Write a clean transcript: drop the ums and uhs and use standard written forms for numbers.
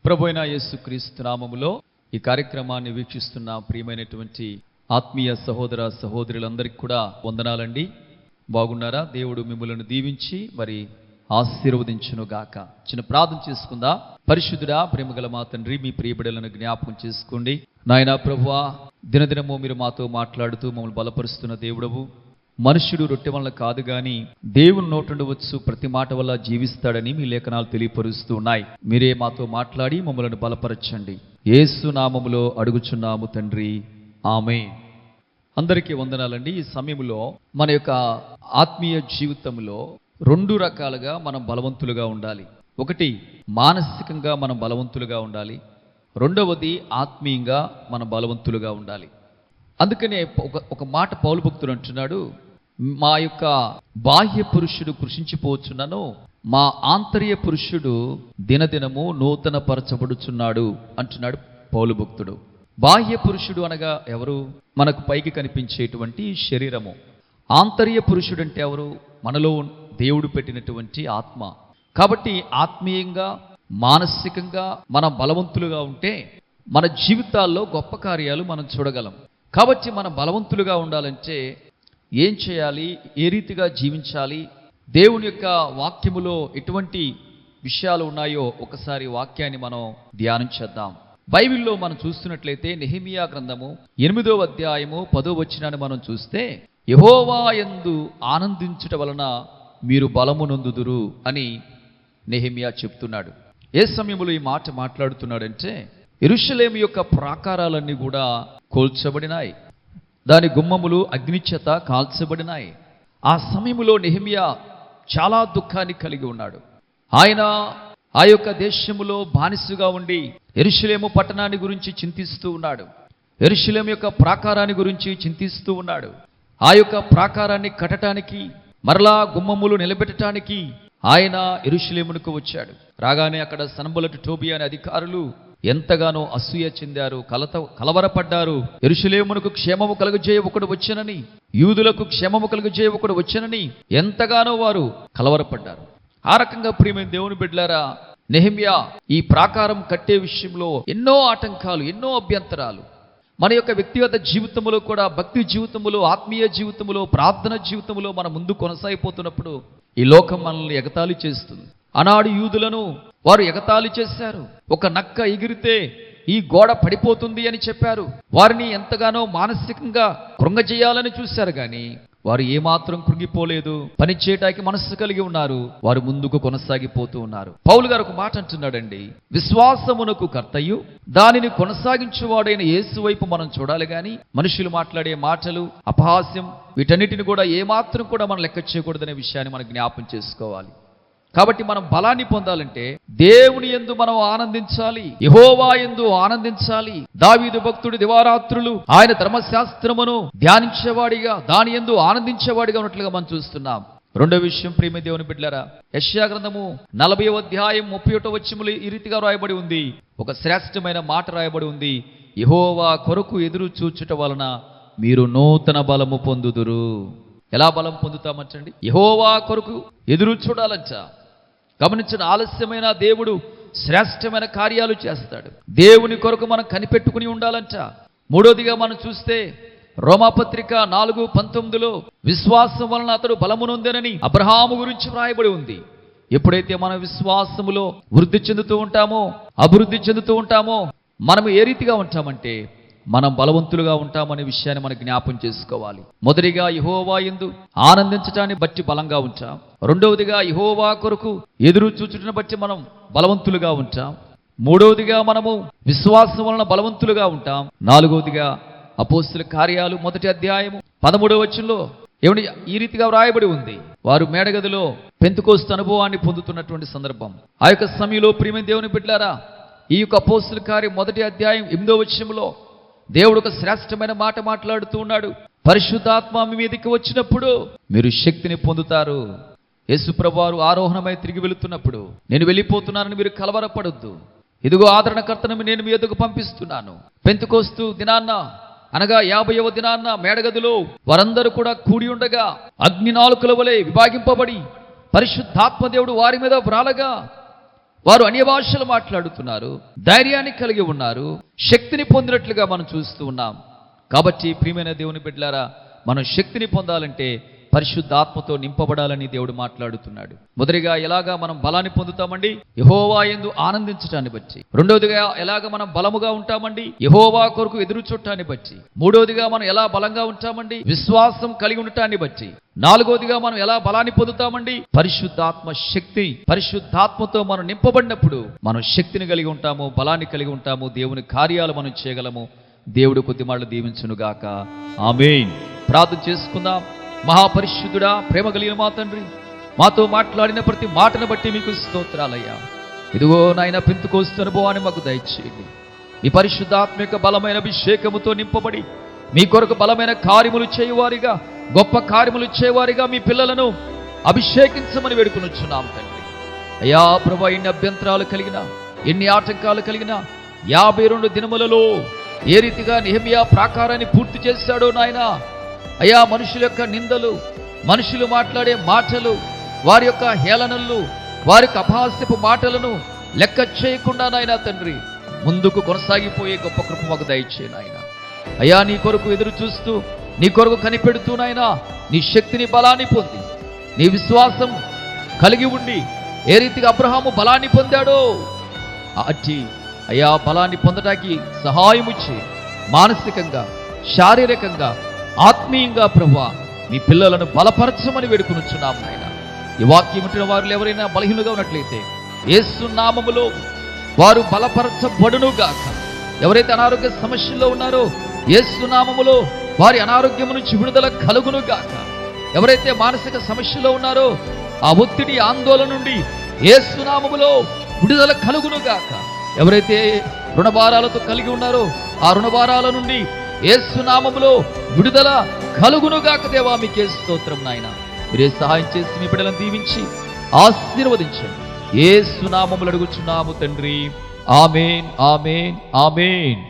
ప్రభు అయిన యేసుక్రీస్తు నామములో ఈ కార్యక్రమాన్ని వీక్షిస్తున్న ప్రియమైనటువంటి ఆత్మీయ సహోదర సహోదరులందరికీ కూడా వందనాలండి. బాగున్నారా? దేవుడు మిమ్మల్ని దీవించి మరి ఆశీర్వదించును గాక. చిన్న ప్రార్థన చేసుకుందాం. పరిశుద్ధుడా, ప్రేమగల మా తండ్రి, మీ ప్రియబిడలను జ్ఞాపకం చేసుకోండి. నాయనా ప్రభువా, దినదినము మీరు మాతో మాట్లాడుతూ మమ్మల్ని బలపరుస్తున్న దేవుడవు. మనుష్యుడు రొట్టె వల్ల కాదు గాని దేవుని నోటుండవచ్చు ప్రతి మాట వల్ల జీవిస్తాడని మీ లేఖనాలు తెలియపరుస్తూ ఉన్నాయి. మీరే మాతో మాట్లాడి మమ్మల్ని బలపరచండి. యేసు నామములో అడుగుచున్నాము తండ్రి, ఆమేన్. అందరికీ వందనాలండి. ఈ సమయంలో మన యొక్క ఆత్మీయ జీవితంలో రెండు రకాలుగా మనం బలవంతులుగా ఉండాలి. ఒకటి, మానసికంగా మనం బలవంతులుగా ఉండాలి. రెండవది, ఆత్మీయంగా మనం బలవంతులుగా ఉండాలి. అందుకనే ఒక మాట పౌలు భక్తుడు అంటున్నాడు, మా యొక్క బాహ్య పురుషుడు కృషించిపోవచ్చున్నాను, మా ఆంతర్య పురుషుడు దినదినము నూతన పరచబడుచున్నాడు అంటున్నాడు పౌలు భక్తుడు. బాహ్య పురుషుడు అనగా ఎవరు? మనకు పైకి కనిపించేటువంటి శరీరము. ఆంతర్య పురుషుడు అంటే ఎవరు? మనలో దేవుడు పెట్టినటువంటి ఆత్మ. కాబట్టి ఆత్మీయంగా మానసికంగా మనం బలవంతులుగా ఉంటే మన జీవితాల్లో గొప్ప కార్యాలు మనం చూడగలం. కాబట్టి మనం బలవంతులుగా ఉండాలంటే ఏం చేయాలి? ఏ రీతిగా జీవించాలి? దేవుని యొక్క వాక్యములో ఎటువంటి విషయాలు ఉన్నాయో ఒకసారి వాక్యాన్ని మనం ధ్యానం చేద్దాం. బైబిల్లో మనం చూస్తున్నట్లయితే నెహెమియా గ్రంథము 8వ అధ్యాయము 10వ వచనాన్ని మనం చూస్తే, యెహోవా యందు ఆనందించుట వలన మీరు బలము నొందుదురు అని నెహెమియా చెప్తున్నాడు. ఏ సమయంలో ఈ మాట మాట్లాడుతున్నాడంటే, యెరూషలేము యొక్క ప్రాకారాలన్నీ కూడా కూల్చబడినాయి, దాని గుమ్మములు అగ్నిచేత కాల్చబడినాయి. ఆ సమయంలో నెహెమియా చాలా దుఃఖాన్ని కలిగి ఉన్నాడు. ఆయన ఆ యొక్క దేశములో బానిసగా ఉండి యెరూషలేము పట్టణాన్ని గురించి చింతిస్తూ ఉన్నాడు. యెరూషలేము యొక్క ప్రాకారాన్ని గురించి చింతిస్తూ ఉన్నాడు. ఆ యొక్క ప్రాకారాన్ని కట్టడానికి, మరలా గుమ్మములు నిలబెట్టడానికి ఆయన యెరూషలేమునకు వచ్చాడు. రాగానే అక్కడ సన్బల్లతు, టోబియా అనే అధికారులు ఎంతగానో అసూయ చెందారు, కలవరపడ్డారు. యెరూషలేమునకు క్షేమము కలుగజేయ ఒకడు వచ్చెనని, యూదులకు క్షేమము కలుగజేయ ఒకడు వచ్చెనని ఎంతగానో వారు కలవరపడ్డారు. ఆ రకంగా ప్రియమైన దేవుని బిడ్డలారా, నెహెమియా ఈ ప్రాకారం కట్టే విషయంలో ఎన్నో ఆటంకాలు, ఎన్నో అభ్యంతరాలు. మన యొక్క వ్యక్తిగత జీవితంలో కూడా, భక్తి జీవితంలో, ఆత్మీయ జీవితంలో, ప్రార్థన జీవితంలో మనం ముందు కొనసాగిపోతున్నప్పుడు ఈ లోకం మనల్ని ఎగతాళి చేస్తుంది. ఆనాడు యూదులను వారు ఎగతాళి చేశారు. ఒక నక్క ఎగిరితే ఈ గోడ పడిపోతుంది అని చెప్పారు. వారిని ఎంతగానో మానసికంగా కృంగజేయాలని చూశారు, కానీ వారు ఏమాత్రం కృంగిపోలేదు. పని చేయటానికి మనస్సు కలిగి ఉన్నారు. వారు ముందుకు కొనసాగిపోతూ ఉన్నారు. పౌలు గారు ఒక మాట అంటున్నాడండి, విశ్వాసమునకు కర్తయు దానిని కొనసాగించువాడైన యేసు వైపు మనం చూడాలి, కానీ మనుషులు మాట్లాడే మాటలు, అపహాస్యం, వీటన్నిటిని కూడా ఏమాత్రం కూడా మనం లెక్క చేయకూడదనే విషయాన్ని మనం జ్ఞాపం చేసుకోవాలి. కాబట్టి మనం బలాన్ని పొందాలంటే దేవుని యందు మనం ఆనందించాలి, యెహోవా యందు ఆనందించాలి. దావీదు భక్తుడు దివారాత్రులు ఆయన ధర్మశాస్త్రమును ధ్యానించేవాడిగా, దాని యందు ఆనందించేవాడిగా ఉన్నట్లుగా మనం చూస్తున్నాం. రెండో విషయం, ప్రియమైన దేవుని బిడ్డలారా, యెషయా గ్రంథము 40వ అధ్యాయం 31వ వచనములో ఈ రీతిగా రాయబడి ఉంది. ఒక శ్రేష్టమైన మాట రాయబడి ఉంది, యెహోవా కొరకు ఎదురు చూచుట వలన మీరు నూతన బలము పొందుదురు. ఎలా బలం పొందుతామంటండి? యెహోవా కొరకు ఎదురు చూడాలంట. గమనించిన, ఆలస్యమైన దేవుడు శ్రేష్టమైన కార్యాలు చేస్తాడు. దేవుని కొరకు మనం కనిపెట్టుకుని ఉండాలంట. మూడోదిగా మనం చూస్తే రోమాపత్రిక 4:19లో విశ్వాసం వలన అతడు బలము నొందెనని అబ్రహాము గురించి వ్రాయబడి ఉంది. ఎప్పుడైతే మనం విశ్వాసములో వృద్ధి చెందుతూ ఉంటామో, అభివృద్ధి చెందుతూ ఉంటామో, మనం ఏ రీతిగా ఉంటామంటే మనం బలవంతులుగా ఉంటామనే విషయాన్ని మనం జ్ఞాపం చేసుకోవాలి. మొదటిగా యెహోవా యందు ఆనందించటాన్ని బట్టి బలంగా ఉంటాం. రెండవదిగా యెహోవా కొరకు ఎదురు చూచుటను బట్టి మనం బలవంతులుగా ఉంటాం. మూడవదిగా మనము విశ్వాసం వలన బలవంతులుగా ఉంటాం. నాలుగవదిగా అపోస్తలుల కార్యాలు 1వ అధ్యాయము 13వ వచనంలో ఏమండి ఈ రీతిగా వ్రాయబడి ఉంది, వారు మేడగదిలో పెంతెకోస్తు అనుభవాన్ని పొందుతున్నటువంటి సందర్భం. ఆ యొక్క సమయంలో ప్రియమైన దేవుని బిడ్డలారా, ఈ యొక్క అపోస్తలుల కార్యం 1వ అధ్యాయం 8వ వచనంలో దేవుడు ఒక శ్రేష్టమైన మాట మాట్లాడుతూ ఉన్నాడు. పరిశుద్ధాత్మ మీ మీదకి వచ్చినప్పుడు మీరు శక్తిని పొందుతారు. యేసు ప్రభువారు ఆరోహణమై తిరిగి వెళుతున్నప్పుడు, నేను వెళ్ళిపోతున్నానని మీరు కలవరపడొద్దు, ఇదిగో ఆదరణకర్తను నేను మీ ఎదుగు పంపిస్తున్నాను. పెంతెకోస్తు దినాన్న అనగా 50వ దినాన్న మేడగదిలో వారందరూ కూడా కూడి ఉండగా అగ్ని నాలుకల వలె విభాగింపబడి పరిశుద్ధాత్మ దేవుడు వారి మీద వ్రాలగా వారు అన్య భాషలు మాట్లాడుతున్నారు, ధైర్యాన్ని కలిగి ఉన్నారు, శక్తిని పొందినట్లుగా మనం చూస్తూ ఉన్నాం. కాబట్టి ప్రియమైన దేవుని బిడ్డలారా, మనం శక్తిని పొందాలంటే పరిశుద్ధాత్మతో నింపబడాలని దేవుడు మాట్లాడుతున్నాడు. మొదటిగా ఎలాగా మనం బలాన్ని పొందుతామండి? యెహోవా యందు ఆనందించటాన్ని బట్టి. రెండవదిగా ఎలాగ మనం బలముగా ఉంటామండి? యెహోవా కొరకు ఎదురు చూడటాన్ని బట్టి. మూడవదిగా మనం ఎలా బలంగా ఉంటామండి? విశ్వాసం కలిగి ఉండటాన్ని బట్టి. నాలుగవదిగా మనం ఎలా బలాన్ని పొందుతామండి? పరిశుద్ధాత్మ శక్తి. పరిశుద్ధాత్మతో మనం నింపబడినప్పుడు మనం శక్తిని కలిగి ఉంటాము, బలాన్ని కలిగి ఉంటాము, దేవుని కార్యాలు మనం చేయగలము. దేవుడు కొద్దిమాళ్ళు దీవించునుగాక. ఆమేన్. ప్రార్థన చేసుకుందాం. మహాపరిశుద్ధుడా, ప్రేమ కలిగిన మా తండ్రి, మాతో మాట్లాడిన ప్రతి మాటను బట్టి మీకు స్తోత్రాలయ్యా. ఇదిగో నాయన, పెంతెకోస్తు అనుభవాన్ని మాకు దయచేయండి. మీ పరిశుద్ధాత్మిక బలమైన అభిషేకముతో నింపబడి మీ కొరకు బలమైన కార్యములు చేయవారిగా, గొప్ప కార్యములు చేయవారిగా మీ పిల్లలను అభిషేకించమని వేడుకొనుచున్నాం తండ్రి. అయ్యా ప్రభువా, ఎన్ని అభ్యంతరాలు కలిగినా, ఎన్ని ఆటంకాలు కలిగినా 52 దినములలో ఏ రీతిగా నెహెమ్యా ప్రాకారాన్ని పూర్తి చేశాడో నాయనా, అయ్యా మనుషుల యొక్క నిందలు, మనుషులు మాట్లాడే మాటలు, వారి యొక్క హేళనలు, వారి యొక్క అపహాస్యపు మాటలను లెక్క చేయకుండా నాయనా తండ్రి ముందుకు కొనసాగిపోయే గొప్ప కృప మాకు దయచేయి నాయనా. అయ్యా నీ కొరకు ఎదురు చూస్తూ, నీ కొరకు కనిపెడుతూ నాయనా, నీ శక్తిని బలాన్ని పొంది, నీ విశ్వాసం కలిగి ఉండి ఏ రీతిగా అబ్రహాము బలాన్ని పొందాడో అట్టి అయ్యా బలాన్ని పొందడానికి సహాయం ఇచ్చి మానసికంగా, శారీరకంగా, ఆత్మీయంగా ప్రభువా మీ పిల్లలను బలపరచమని వేడుకొనుచున్నాం నాయన. ఈ వాక్యం వింటున్న వారు ఎవరైనా బలహీనులుగా ఉన్నట్లయితే యేసు నామములో వారు బలపరచబడునుగాక. ఎవరైతే అనారోగ్య సమస్యల్లో ఉన్నారో యేసు నామములో వారి అనారోగ్యం నుంచి విడుదల కలుగునుగాక. ఎవరైతే మానసిక సమస్యలో ఉన్నారో ఆ ఒత్తిడి, ఆందోళన నుండి యేసు నామములో విడుదల కలుగునుగాక. ఎవరైతే రుణభారాలతో కలిగి ఉన్నారో ఆ రుణభారాల నుండి యేసు నామములో విడుదల కలుగునుగాక. దేవా మీకే స్తోత్రం నాయన. మీరే సహాయం చేసి మీ బిడ్డలను దీవించి ఆశీర్వదించండి. యేసు నామములో అడుగుచున్నాము తండ్రి. ఆమేన్, ఆమేన్, ఆమేన్.